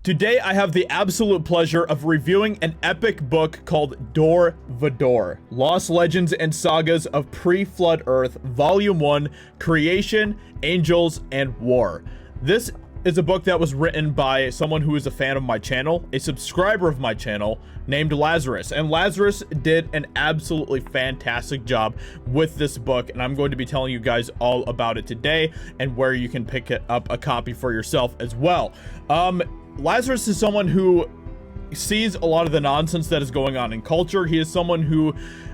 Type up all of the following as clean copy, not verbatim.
Today I have the absolute pleasure of reviewing an epic book called Dor Vahdor, Lost Legends and Sagas of Preflood Earth, Volume 1, Creation, Angels, and War. This is a book that was written by someone who is a fan of my channel, a subscriber of my channel, named Lazarus. And Lazarus did an absolutely fantastic job with this book, and I'm going to be telling you guys all about it today and where you can pick up a copy for yourself as well. Lazarus is someone who sees a lot of the nonsense that is going on in culture. He is someone who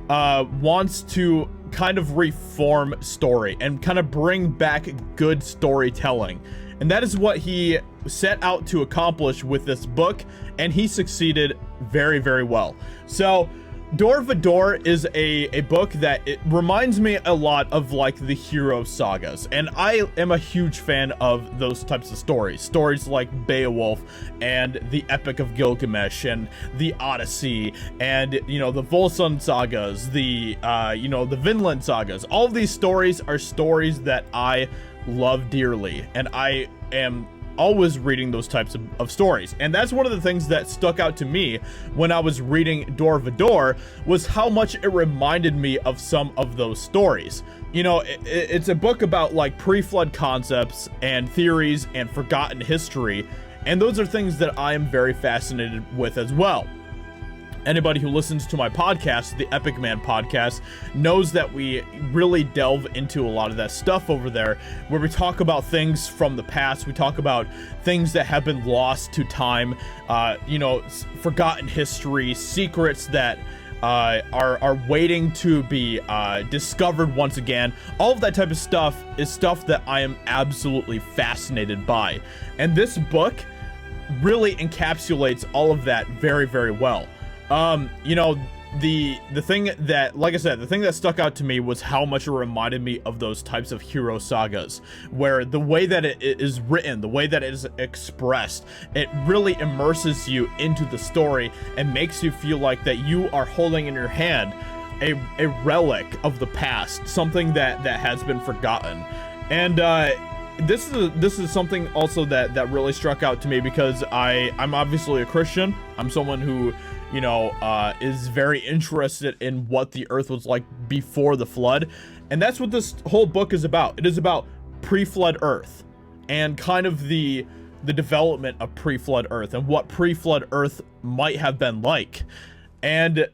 wants to kind of reform story and kind of bring back good storytelling. And that is what he set out to accomplish with this book, and he succeeded very, very well. So Dor Vahdor is a book that it reminds me a lot of like the hero sagas, and I am a huge fan of those types of stories like Beowulf and the Epic of Gilgamesh and the Odyssey and the Volsung sagas, the the Vinland sagas. All of these stories are stories that I love dearly, and I am always reading those types of stories. And that's one of the things that stuck out to me when I was reading Dor Vahdor, was how much it reminded me of some of those stories. It's a book about like pre-flood concepts and theories and forgotten history, and those are things that I am very fascinated with as well. Anybody who listens to my podcast, the Epic Man podcast, knows that we really delve into a lot of that stuff over there, where we talk about things from the past. We talk about things that have been lost to time, forgotten history, secrets that are waiting to be discovered once again. All of that type of stuff is stuff that I am absolutely fascinated by. And this book really encapsulates all of that very, very well. The thing that, like I said, the thing that stuck out to me was how much it reminded me of those types of hero sagas, where the way that it is written, the way that it is expressed, it really immerses you into the story and makes you feel like that you are holding in your hand a relic of the past, something that has been forgotten. And this is something also that really struck out to me, because I'm obviously a Christian. I'm someone who is very interested in what the earth was like before the flood. And that's what this whole book is about. It is about pre-flood earth and kind of the development of pre-flood earth and what pre-flood earth might have been like. And,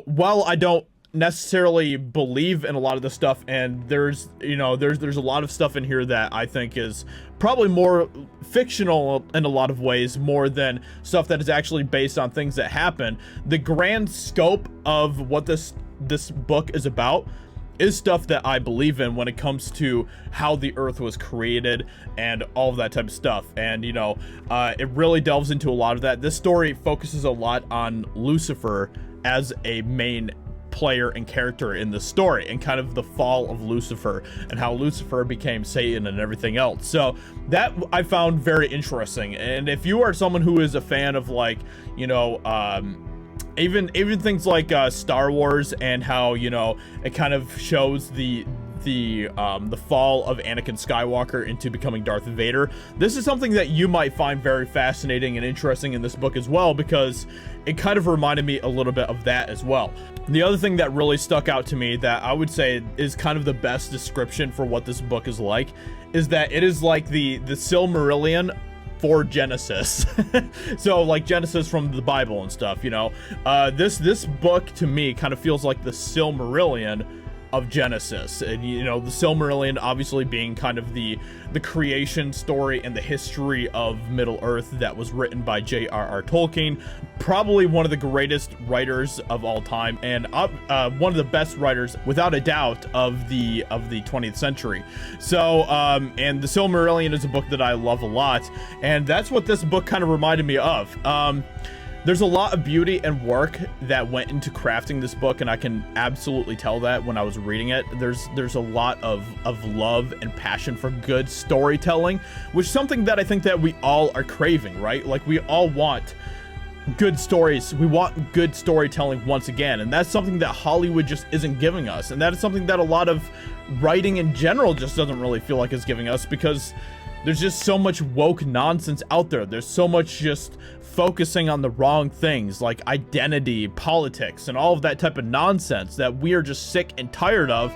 while I don't necessarily believe in a lot of the stuff, and there's a lot of stuff in here that I think is probably more fictional in a lot of ways, more than stuff that is actually based on things that happen, the grand scope of what this book is about is stuff that I believe in when it comes to how the earth was created and all of that type of stuff. And it really delves into a lot of that. This story focuses a lot on Lucifer as a main player and character in the story, and kind of the fall of Lucifer and how Lucifer became Satan and everything else. So that I found very interesting. And if you are someone who is a fan of like even things like Star Wars, and how it kind of shows the fall of Anakin Skywalker into becoming Darth Vader, this is something that you might find very fascinating and interesting in this book as well, because it kind of reminded me a little bit of that as well. The other thing that really stuck out to me, that I would say is kind of the best description for what this book is like, is that it is like the Silmarillion for Genesis. So like Genesis from the Bible and stuff, this book to me kind of feels like the Silmarillion of Genesis. And the Silmarillion obviously being kind of the creation story and the history of Middle Earth that was written by J.R.R. Tolkien, probably one of the greatest writers of all time, and one of the best writers without a doubt of the 20th century. So and the Silmarillion is a book that I love a lot, and that's what this book kind of reminded me of. There's a lot of beauty and work that went into crafting this book, and I can absolutely tell that when I was reading it. There's a lot of love and passion for good storytelling, which is something that I think that we all are craving, right? Like, we all want good stories. We want good storytelling once again, and that's something that Hollywood just isn't giving us, and that is something that a lot of writing in general just doesn't really feel like it's giving us, because There's just so much woke nonsense out there. There's so much just focusing on the wrong things like identity, politics, and all of that type of nonsense that we are just sick and tired of.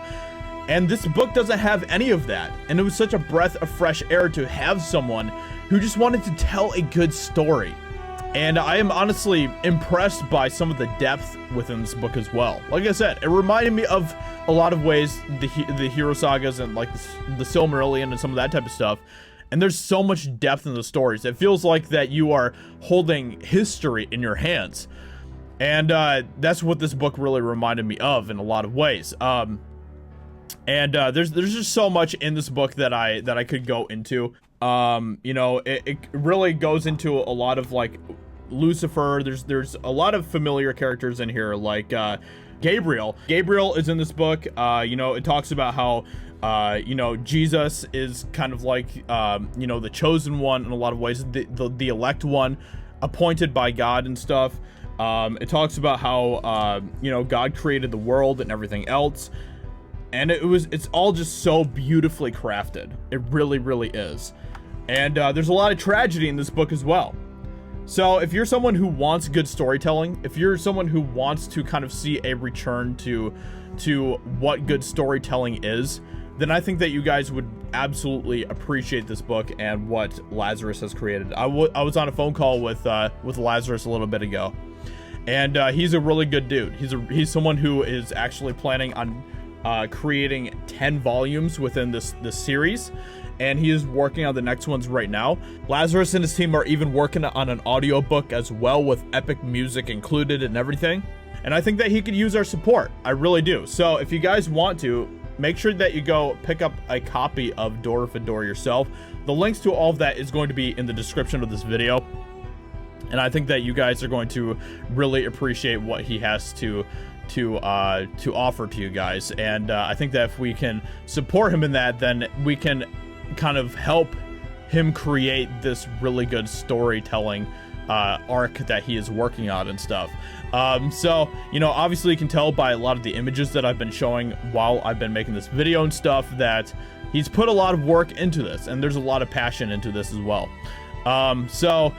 And this book doesn't have any of that. And it was such a breath of fresh air to have someone who just wanted to tell a good story. And I am honestly impressed by some of the depth within this book as well. Like I said, it reminded me of a lot of ways the hero sagas and like the Silmarillion and some of that type of stuff. And there's so much depth in the stories. It feels like that you are holding history in your hands. And that's what this book really reminded me of in a lot of ways. There's just so much in this book that I could go into. You know, it really goes into a lot of like Lucifer. There's a lot of familiar characters in here, like Gabriel. Gabriel is in this book. You know, it talks about how you know, Jesus is kind of like you know, the chosen one in a lot of ways, the elect one, appointed by God and stuff. It talks about how you know, God created the world and everything else. And it's all just so beautifully crafted. It really, really is. And there's a lot of tragedy in this book as well. So if you're someone who wants good storytelling, if you're someone who wants to kind of see a return to what good storytelling is, then I think that you guys would absolutely appreciate this book and what Lazarus has created. I was on a phone call with Lazarus a little bit ago, and he's a really good dude. He's someone who is actually planning on creating 10 volumes within this series, and he is working on the next ones right now. Lazarus and his team are even working on an audiobook as well, with epic music included and everything. And I think that he could use our support. I really do. So if you guys want to, make sure that you go pick up a copy of Dor Vahdor yourself. The links to all of that is going to be in the description of this video. And I think that you guys are going to really appreciate what he has to offer to you guys. And I think that if we can support him in that, then we can kind of help him create this really good storytelling arc that he is working on and stuff. So, you know, obviously you can tell by a lot of the images that I've been showing while I've been making this video and stuff that he's put a lot of work into this, and there's a lot of passion into this as well. So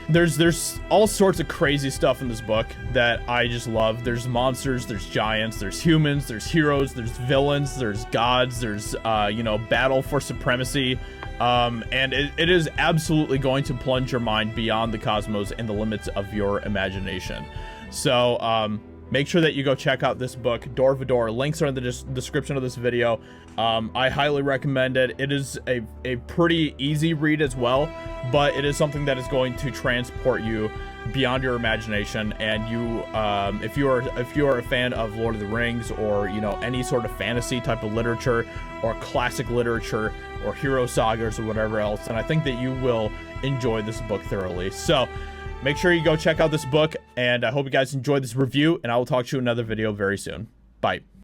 there's all sorts of crazy stuff in this book that I just love. There's monsters, there's giants, there's humans, there's heroes, there's villains, there's gods, there's you know, battle for supremacy. And it is absolutely going to plunge your mind beyond the cosmos and the limits of your imagination. So make sure that you go check out this book, Dor Vahdor. Links are in the description of this video. I highly recommend it. It is a pretty easy read as well, but it is something that is going to transport you beyond your imagination. And you, if you are a fan of Lord of the Rings, or you know, any sort of fantasy type of literature, or classic literature, or hero sagas, or whatever else, then I think that you will enjoy this book thoroughly. So make sure you go check out this book, and I hope you guys enjoyed this review, and I will talk to you in another video very soon. Bye.